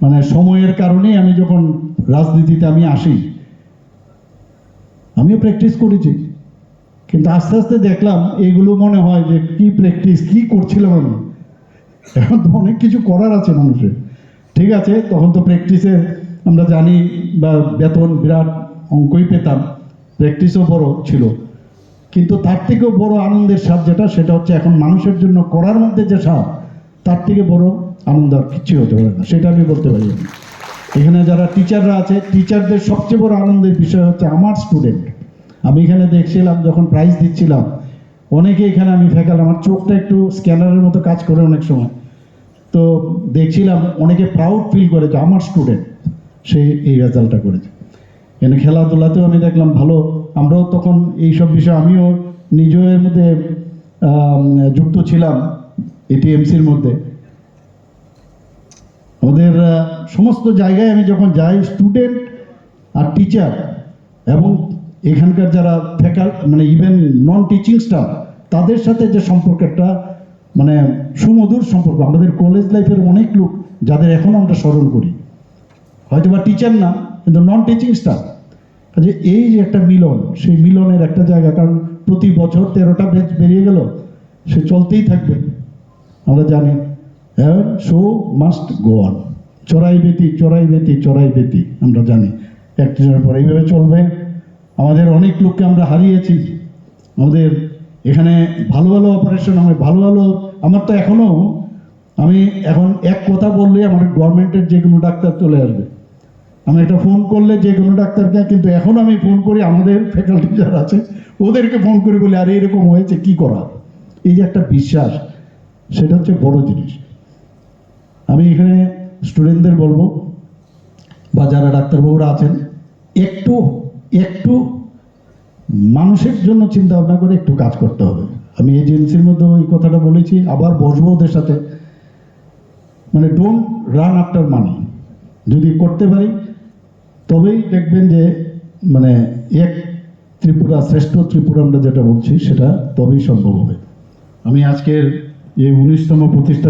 মানে সময়ের কারণে আমি যখন রাজনীতিতে আমি আসি, আমিও প্র্যাকটিস করেছি, কিন্তু আস্তে আস্তে দেখলাম এগুলো মনে হয় যে কি প্র্যাকটিস, কি করছিলাম আমি। এখন তো অনেক কিছু করার আছে মানুষের। ঠিক আছে, তখন তো প্র্যাকটিসে আমরা জানি বা বেতন বিরাট অঙ্কই পেতাম, প্র্যাকটিসও বড় ছিল, কিন্তু তার থেকেও বড় আনন্দের স্বাদ যেটা, সেটা হচ্ছে এখন মানুষের জন্য করার মধ্যে যে স্বাদ, তার থেকে বড় আনন্দ আর কিচ্ছু হতে পারে না, সেটা আমি বলতে পারি। এখানে যারা টিচাররা আছে, টিচারদের সবচেয়ে বড় আনন্দের বিষয় হচ্ছে আমার স্টুডেন্ট। আমি এখানে দেখছিলাম যখন প্রাইজ দিচ্ছিলাম, অনেকে এখানে আমি ফেকাল, আমার চোখটা একটু স্ক্যানারের মতো কাজ করে অনেক সময়, তো দেখছিলাম অনেকে প্রাউড ফিল করে যে আমার স্টুডেন্ট সে এই রেজাল্টটা করেছে। এখানে খেলাধুলাতেও আমি দেখলাম ভালো, আমরাও তখন এইসব বিষয়ে আমিও নিজের মধ্যে যুক্ত ছিলাম এটিএমসির মধ্যে। আমাদের সমস্ত জায়গায় আমি যখন যাই, স্টুডেন্ট আর টিচার এবং এখানকার যারা মানে ইভেন নন টিচিং স্টাফ, তাদের সাথে যে সম্পর্কটা মানে সুমধুর সম্পর্ক। আমাদের কলেজ লাইফের অনেক লোক যাদের এখন আমরা স্মরণ করি, হয়তো বা টিচার না, কিন্তু নন টিচিং স্টাফ। কাজে এই যে একটা মিলন, সেই মিলনের একটা জায়গা, কারণ প্রতি বছর 13টা ব্যাচ বেরিয়ে গেল, সে চলতেই থাকবে আমরা জানি। শো মাস্ট গো অন, চড়াই বেতি চড়াই বেতি চড়াই বেতি, আমরা জানি একজনের পর এইভাবে চলবে। আমাদের অনেক লোককে আমরা হারিয়েছি, আমাদের এখানে ভালো ভালো অপারেশন হবে, ভালো ভালো। আমার তো এখনো, আমি এখন এক কথা বললে আমার গভর্নমেন্টের যে কোনো ডাক্তার চলে আসবে, আমি একটা ফোন করলে যে কোনো ডাক্তারকে, কিন্তু এখন আমি ফোন করি আমাদের ফ্যাকাল্টি যারা আছে ওদেরকে ফোন করি, বলে আরে এরকম হয়েছে কি করা। এই যে একটা বিশ্বাস, সেটা হচ্ছে বড় জিনিস। আমি এখানে স্টুডেন্টদের বলবো বা যারা ডাক্তারবাবুরা আছেন, একটু একটু মানুষের জন্য চিন্তা ভাবনা করে একটু কাজ করতে হবে। আমি এজেন্সির মধ্যে ওই কথাটা বলেছি, আবার বসবো ওদের সাথে। মানে ডোন্ট রান আফটার মানি, যদি করতে পারি তবেই দেখবেন যে মানে এক ত্রিপুরা, শ্রেষ্ঠ ত্রিপুরা আমরা যেটা বলছি, সেটা তবেই সম্ভব হবে। আমি আজকের এই 19তম প্রতিষ্ঠা